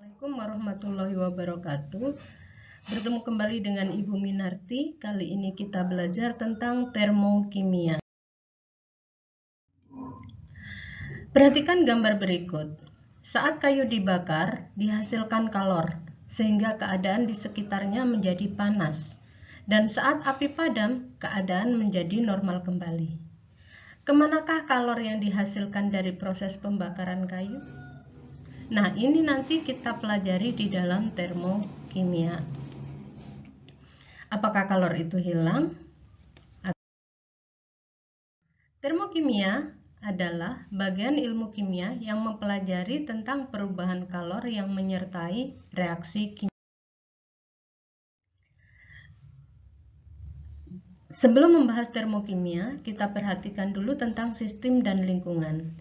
Assalamualaikum warahmatullahi wabarakatuh. Bertemu kembali dengan Ibu Minarti. Kali ini kita belajar tentang termokimia. Perhatikan gambar berikut. Saat kayu dibakar, dihasilkan kalor, sehingga keadaan di sekitarnya menjadi panas. Dan saat api padam, keadaan menjadi normal kembali. Kemanakah kalor yang dihasilkan dari proses pembakaran kayu? Nah, ini nanti kita pelajari di dalam termokimia. Apakah kalor itu hilang? Termokimia adalah bagian ilmu kimia yang mempelajari tentang perubahan kalor yang menyertai reaksi kimia. Sebelum membahas termokimia, kita perhatikan dulu tentang sistem dan lingkungan.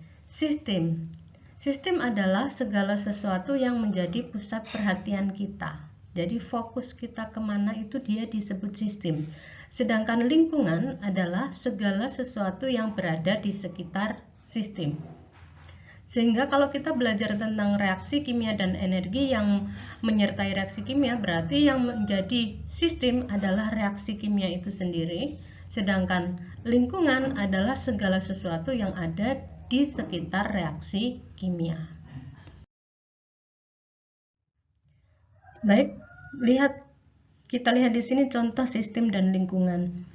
Sistem adalah segala sesuatu yang menjadi pusat perhatian kita. Jadi fokus kita kemana itu dia disebut sistem. Sedangkan lingkungan adalah segala sesuatu yang berada di sekitar sistem. Sehingga kalau kita belajar tentang reaksi kimia dan energi yang menyertai reaksi kimia, berarti yang menjadi sistem adalah reaksi kimia itu sendiri. Sedangkan lingkungan adalah segala sesuatu yang ada di sekitar reaksi kimia. Baik, kita lihat di sini contoh sistem dan lingkungan.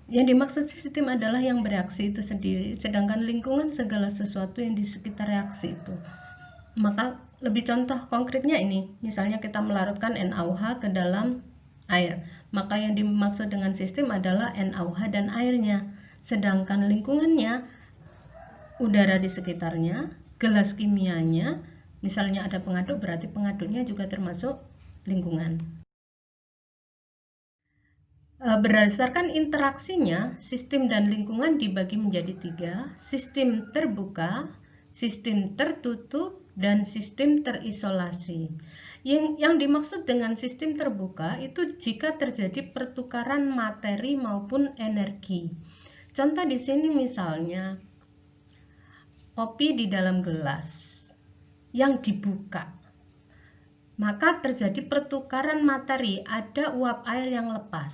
Yang dimaksud sistem adalah yang bereaksi itu sendiri, sedangkan lingkungan segala sesuatu yang di sekitar reaksi itu. Maka lebih contoh konkretnya ini, misalnya kita melarutkan NaOH ke dalam air, maka yang dimaksud dengan sistem adalah NaOH dan airnya, sedangkan lingkungannya udara di sekitarnya, gelas kimianya, misalnya ada pengaduk, berarti pengaduknya juga termasuk lingkungan. Berdasarkan interaksinya, sistem dan lingkungan dibagi menjadi 3, sistem terbuka, sistem tertutup, dan sistem terisolasi. Yang dimaksud dengan sistem terbuka itu jika terjadi pertukaran materi maupun energi. Contoh di sini misalnya, kopi di dalam gelas yang dibuka, maka terjadi pertukaran materi, ada uap air yang lepas,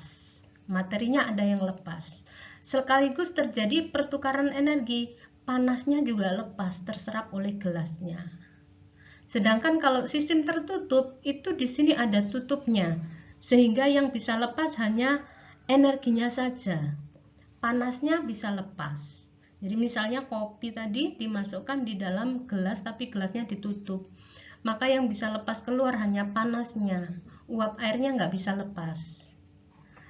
materinya ada yang lepas, sekaligus terjadi pertukaran energi, panasnya juga lepas terserap oleh gelasnya. Sedangkan kalau sistem tertutup itu di sini ada tutupnya, sehingga yang bisa lepas hanya energinya saja, panasnya bisa lepas. Jadi misalnya kopi tadi dimasukkan di dalam gelas tapi gelasnya ditutup, maka yang bisa lepas keluar hanya panasnya, uap airnya nggak bisa lepas.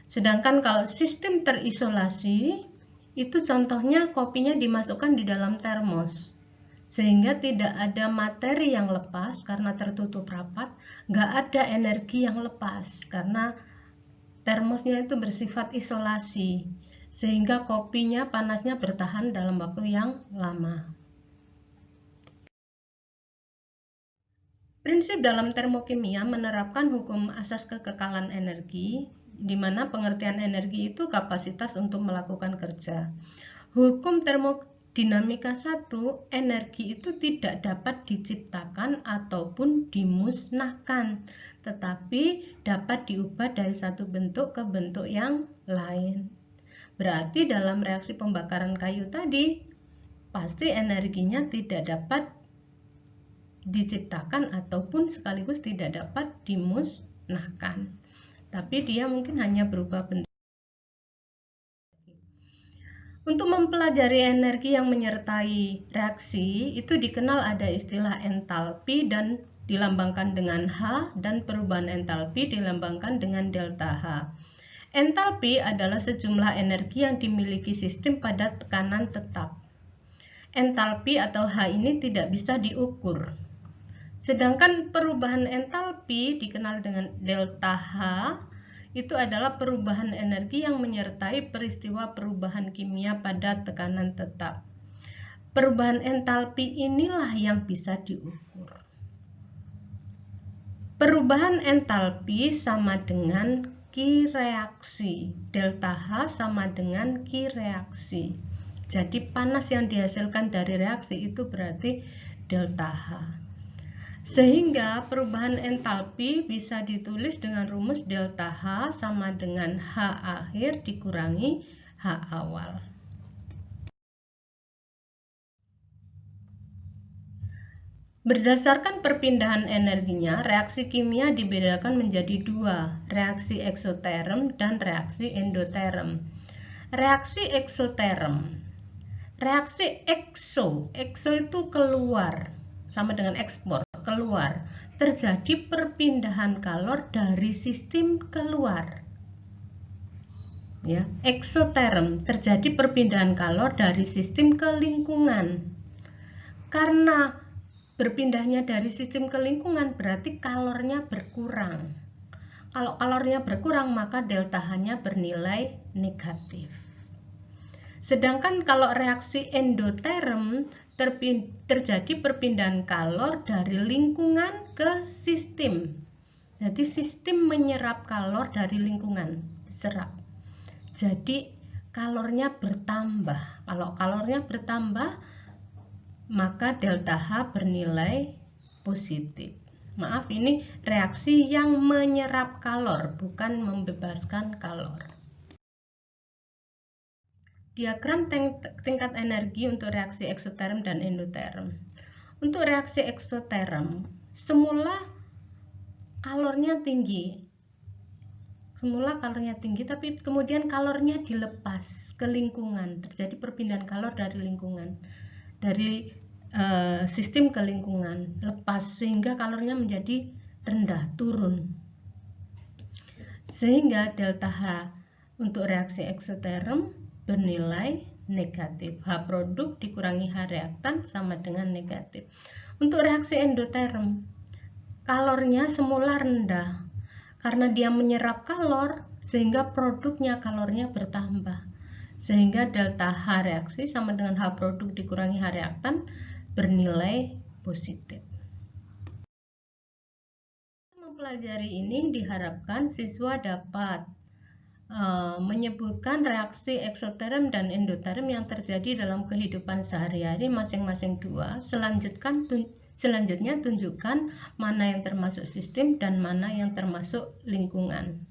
Sedangkan kalau sistem terisolasi, itu contohnya kopinya dimasukkan di dalam termos, sehingga tidak ada materi yang lepas karena tertutup rapat, nggak ada energi yang lepas karena termosnya itu bersifat isolasi, sehingga kopinya panasnya bertahan dalam waktu yang lama. Prinsip dalam termokimia menerapkan hukum asas kekekalan energi, di mana pengertian energi itu kapasitas untuk melakukan kerja. Hukum termodinamika 1, energi itu tidak dapat diciptakan ataupun dimusnahkan, tetapi dapat diubah dari satu bentuk ke bentuk yang lain. Berarti dalam reaksi pembakaran kayu tadi, pasti energinya tidak dapat diciptakan ataupun sekaligus tidak dapat dimusnahkan. Tapi dia mungkin hanya berubah bentuk. Untuk mempelajari energi yang menyertai reaksi, itu dikenal ada istilah entalpi dan dilambangkan dengan H, dan perubahan entalpi dilambangkan dengan delta H. Entalpi adalah sejumlah energi yang dimiliki sistem pada tekanan tetap. Entalpi atau H ini tidak bisa diukur. Sedangkan perubahan entalpi dikenal dengan delta H, itu adalah perubahan energi yang menyertai peristiwa perubahan kimia pada tekanan tetap. Perubahan entalpi inilah yang bisa diukur. Perubahan entalpi sama dengan Q reaksi, delta H sama dengan Q reaksi. Jadi panas yang dihasilkan dari reaksi itu berarti delta H. Sehingga perubahan entalpi bisa ditulis dengan rumus delta H sama dengan H akhir dikurangi H awal. Berdasarkan perpindahan energinya, reaksi kimia dibedakan menjadi dua, reaksi eksoterm dan reaksi endoterm. Reaksi eksoterm. Reaksi ekso itu keluar, sama dengan ekspor, keluar. Terjadi perpindahan kalor dari sistem keluar. Ya, eksoterm, terjadi perpindahan kalor dari sistem ke lingkungan. Karena berpindahnya dari sistem ke lingkungan berarti kalornya berkurang. Kalau kalornya berkurang maka delta H-nya bernilai negatif. Sedangkan kalau reaksi endoterm terjadi perpindahan kalor dari lingkungan ke sistem. Jadi sistem menyerap kalor dari lingkungan, diserap. Jadi kalornya bertambah. Kalau kalornya bertambah maka delta H bernilai positif. Maaf, ini reaksi yang menyerap kalor, bukan membebaskan kalor. Diagram tingkat energi untuk reaksi eksoterm dan endoterm. Untuk reaksi eksoterm, semula kalornya tinggi. Tapi kemudian kalornya dilepas ke lingkungan. Terjadi perpindahan kalor dari lingkungan. Dari sistem ke lingkungan, lepas, sehingga kalornya menjadi rendah, turun. Sehingga delta H untuk reaksi eksoterm bernilai negatif. H produk dikurangi H reaktan sama dengan negatif. Untuk reaksi endoterm, kalornya semula rendah. Karena dia menyerap kalor, sehingga produknya kalornya bertambah. Sehingga delta H reaksi sama dengan H produk dikurangi H reaktan bernilai positif. Mempelajari ini diharapkan siswa dapat menyebutkan reaksi eksoterm dan endoterm yang terjadi dalam kehidupan sehari-hari masing-masing dua. Selanjutnya tunjukkan mana yang termasuk sistem dan mana yang termasuk lingkungan.